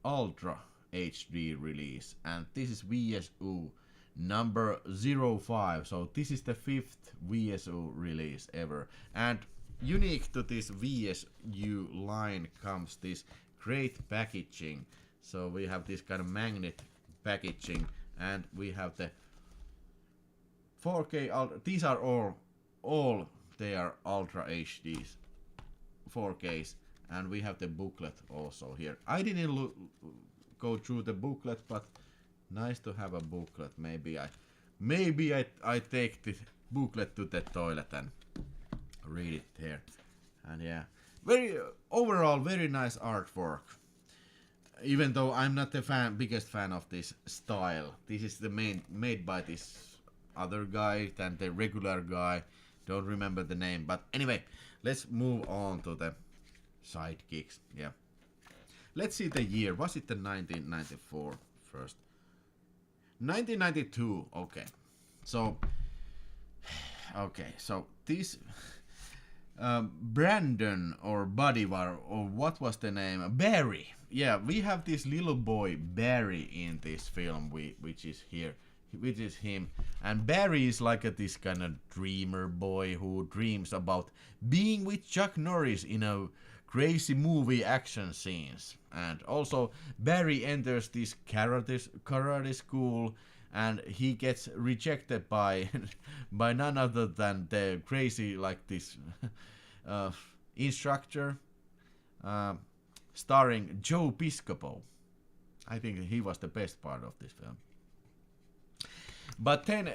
Ultra HD release, and this is VSU number 05. So this is the 5th VSU release ever, and unique to this VSU line comes this great packaging. So we have this kind of magnet packaging, and we have the 4K these are all they are Ultra HDs 4Ks, and we have the booklet also here. I didn't go through the booklet, but nice to have a booklet. Maybe I take the booklet to the toilet and read it here. And yeah, overall very nice artwork. Even though I'm not the biggest fan of this style. This is the made by this other guy than the regular guy. Don't remember the name, but anyway, let's move on to the Sidekicks. Yeah, let's see the year. Was it the 1994 first? 1992. Okay, so this Brandon or Buddy or what was the name? Barry. Yeah, we have this little boy Barry in this film, which is here, which is him. And Barry is like this kind of dreamer boy who dreams about being with Chuck Norris in a crazy movie action scenes. And also Barry enters this karate school, and he gets rejected by by none other than the crazy like this instructor, starring Joe Piscopo. I think he was the best part of this film. But then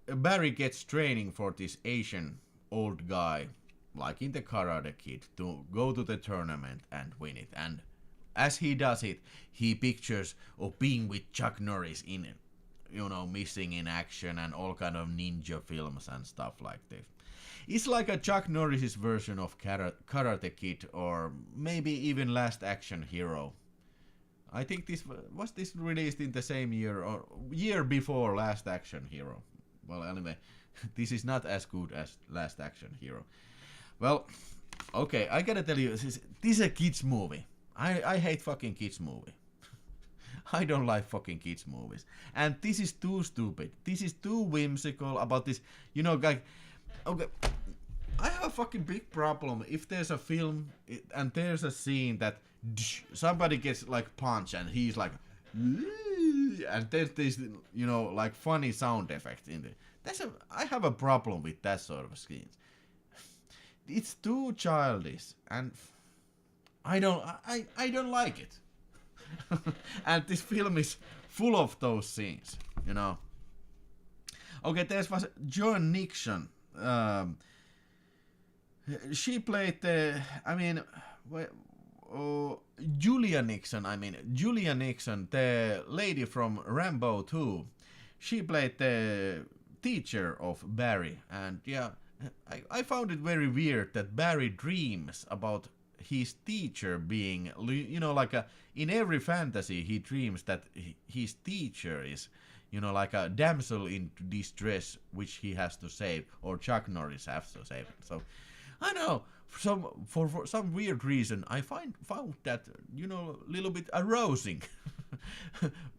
Barry gets training for this Asian old guy, like in the Karate Kid, to go to the tournament and win it. And as he does it, he pictures of being with Chuck Norris in, missing in action and all kind of ninja films and stuff like this. It's like a Chuck Norris's version of Karate Kid, or maybe even Last Action Hero. I think this was released in the same year or year before Last Action Hero. Well, anyway, this is not as good as Last Action Hero. Well, okay, I gotta tell you, this is a kids movie. I hate fucking kids movie. I don't like fucking kids movies. And this is too stupid. This is too whimsical about this, like, okay, I have a fucking big problem if there's a film and there's a scene that somebody gets like punched and he's like, and there's this, like funny sound effect in it. I have a problem with that sort of scenes. It's too childish and I don't like it. And this film is full of those scenes, Okay, there was Joan Nixon. She played Julia Nixon, the lady from Rambo 2. She played the teacher of Barry, and yeah, I found it very weird that Barry dreams about his teacher being, in every fantasy he dreams that his teacher is, like a damsel in distress which he has to save, or Chuck Norris has to save. So I know, for some weird reason I found that, a little bit arousing.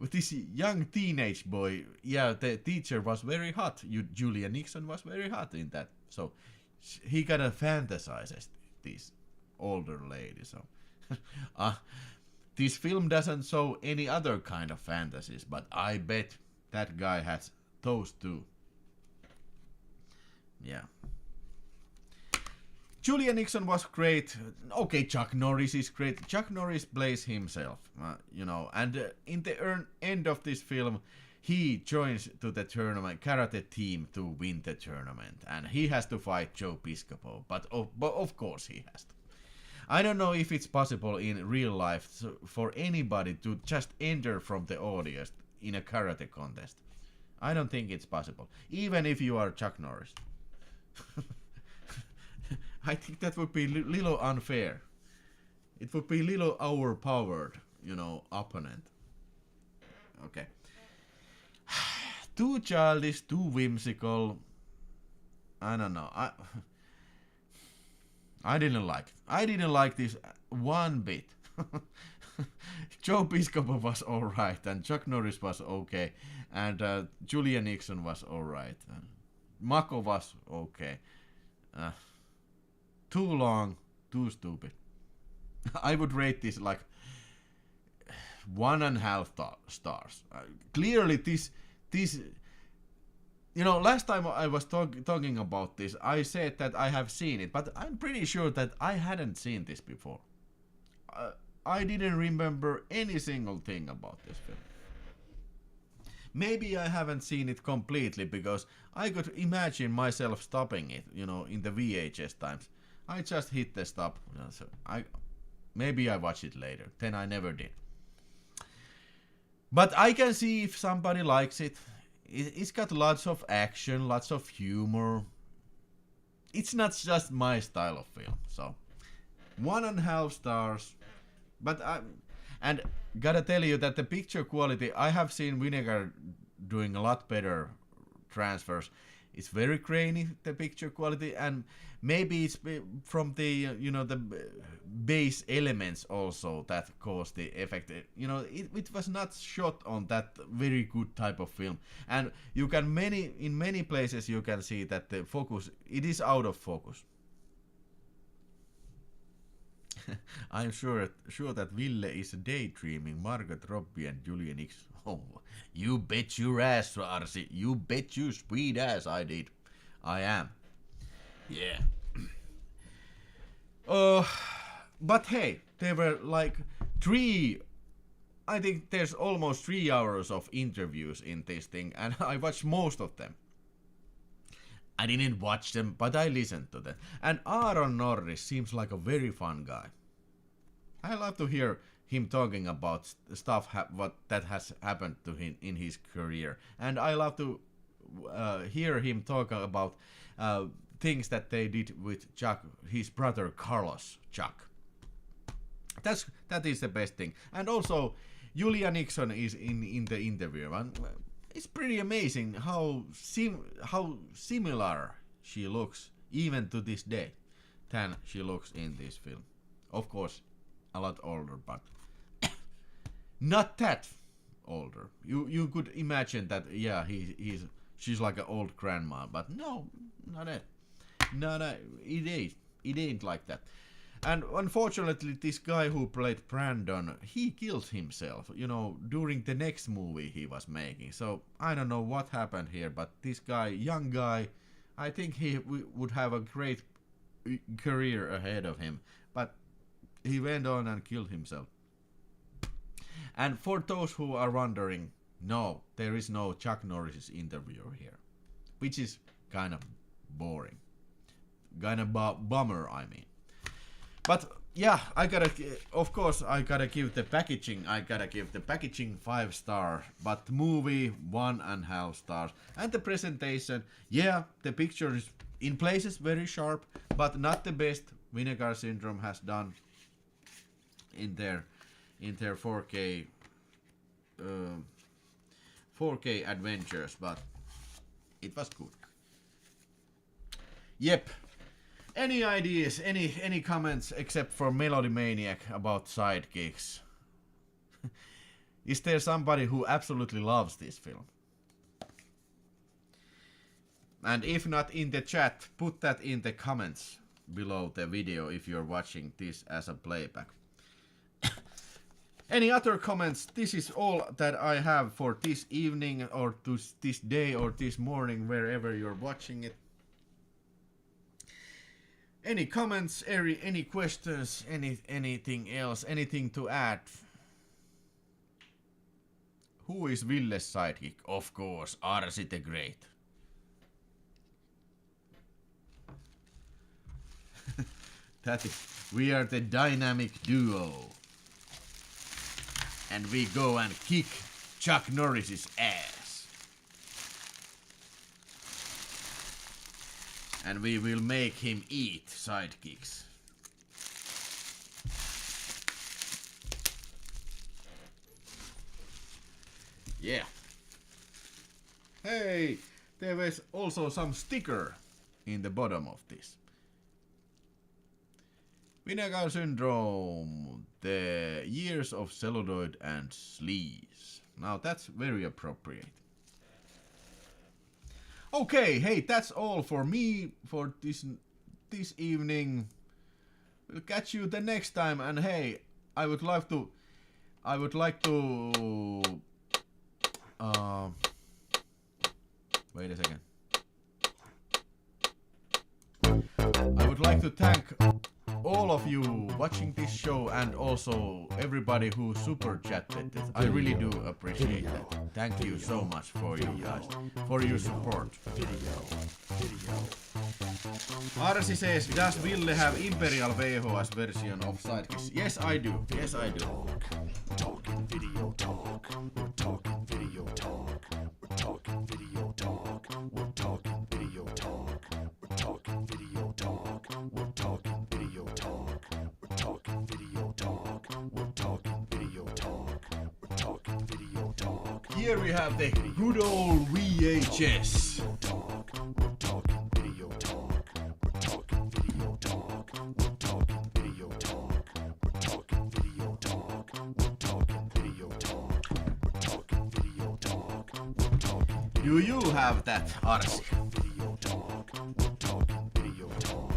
With this young teenage boy, yeah, the teacher was very hot. Julia Nixon was very hot in that, so he kind of fantasizes these older ladies. So this film doesn't show any other kind of fantasies, but I bet that guy has those too. Yeah. Julia Nixon was great. Okay, Chuck Norris is great. Chuck Norris plays himself, and in the end of this film, he joins to the tournament, karate team, to win the tournament, and he has to fight Joe Piscopo, but of course he has to. I don't know if it's possible in real life for anybody to just enter from the audience in a karate contest. I don't think it's possible, even if you are Chuck Norris. I think that would be little unfair. It would be little overpowered, opponent. Okay. Too childish, too whimsical. I don't know. I didn't like it. I didn't like this one bit. Joe Piscopo was alright, and Chuck Norris was okay, and Julia Nixon was alright. Mako was okay. Too long, too stupid. I would rate this like 1.5 stars. Clearly, this. Last time I was talking about this, I said that I have seen it, but I'm pretty sure that I hadn't seen this before. I didn't remember any single thing about this film. Maybe I haven't seen it completely because I could imagine myself stopping it, in the VHS times. I just hit the stop. So maybe I watch it later. Then I never did. But I can see if somebody likes it. It's got lots of action, lots of humor. It's not just my style of film. So 1.5 stars. But and gotta tell you that the picture quality, I have seen Vinegar doing a lot better transfers. It's very grainy, the picture quality, and maybe it's from the the base elements also that caused the effect. It was not shot on that very good type of film, and you can in many places you can see that the focus, it is out of focus. I'm sure that Ville is daydreaming Margot Robbie and Julia Nixon. Oh, you bet your ass, Arsi. You bet your sweet ass I did. I am. Yeah. But hey, there were like I think there's almost 3 hours of interviews in this thing, and I watched most of them. I didn't watch them, but I listened to them. And Aaron Norris seems like a very fun guy. I love to hear him talking about stuff what that has happened to him in his career, and I love to hear him talk about things that they did with Chuck, his brother Carlos Chuck. That is the best thing. And also Julia Nixon is in the interview, and it's pretty amazing how similar she looks even to this day than she looks in this film. Of course, a lot older, but not that older. You could imagine that, yeah, she's like an old grandma, but no, not that. It ain't like that. And unfortunately, this guy who played Brandon, he killed himself, during the next movie he was making. So I don't know what happened here, but this guy, young guy, I think he would have a great career ahead of him. But he went on and killed himself. And for those who are wondering, no, there is no Chuck Norris interviewer here, which is kind of boring. Kind of bummer, I mean. But yeah, I gotta give the packaging 5 stars, but movie 1.5 stars. And the presentation, yeah, the picture is in places very sharp, but not the best Vinegar Syndrome has done in their 4K adventures, but it was good. Yep. Any ideas, any comments except for Melody Maniac about Sidekicks? Is there somebody who absolutely loves this film? And if not in the chat, put that in the comments below the video if you're watching this as a playback. Any other comments? This is all that I have for this evening or this day or this morning, wherever you're watching it. Any comments, any questions, anything else, anything to add? Who is Ville's sidekick? Of course, Arsi the Great. We are the dynamic duo. And we go and kick Chuck Norris's ass. And we will make him eat Sidekicks. Yeah. Hey, there was also some sticker in the bottom of this. Vinegar Syndrome, the years of celluloid and sleaze. Now that's very appropriate. Okay, hey, that's all for me for this evening. We'll catch you the next time, and hey, I would like to wait a second. I would like to thank all of you watching this show and also everybody who super chatted it. I really do appreciate that. Thank you so much for you guys, for your support. Arsi says, does Ville have Imperial VHS version of Sidekicks? Yes, I do. Yes, I do. We're talking video talk. We're talking video talk. We're talking video talk. We're talking video talk. We're talking video talk. We're talking video talk. We're talking video talk. We're talking video talk. We're talking video talk. Here we have the good old VHS. We're talking video talk. We're talking video talk. We're talking video talk. We're talking video talk. We're talking video talk. We're talking video talk. We're talking. Do you have that, Arsi? Video talk. We're talking video talk.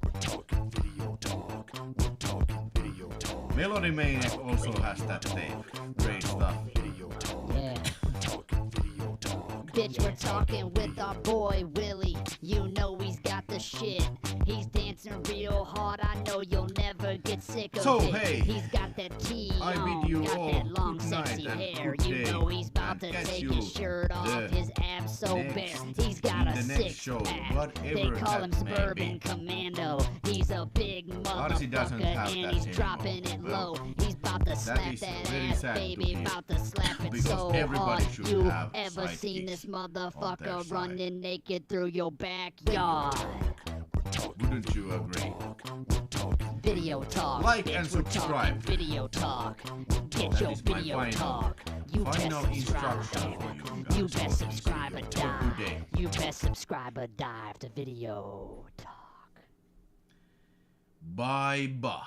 We're talking video talk. We're talking video talk. Melody Maniac also has that tape. Great stuff. Video talk. Yeah. Talking video talk. Bitch, we're talking with our boy Willie. You know he's got the shit. He's dancing real hard. I know you'll never get sick of So, it. hey, He's got that T I on, bid you got all that long long, Good night sexy and hair. good You day, know he's about and to catch take you his shirt off, the his abs so bare. next- He's got in a the next six show, pack. whatever They call him that may Suburban be. Commando. He's a big Archie doesn't motherfucker have and that he's anymore. dropping it Well, low. He's about to slap is that very ass, sad to baby. hear. About to slap it Because so everybody hard. should You have ever seen sidekicks this on their motherfucker side. running naked through your backyard? Wouldn't you agree? Video talk. Like bitch, and we're talking subscribe. Video talk. Get That your is my video final- talk. You final best subscribe. instruction for you guys You best for this subscribe or video. For die. today. You best subscribe or dive to Video Talk. Bye bye.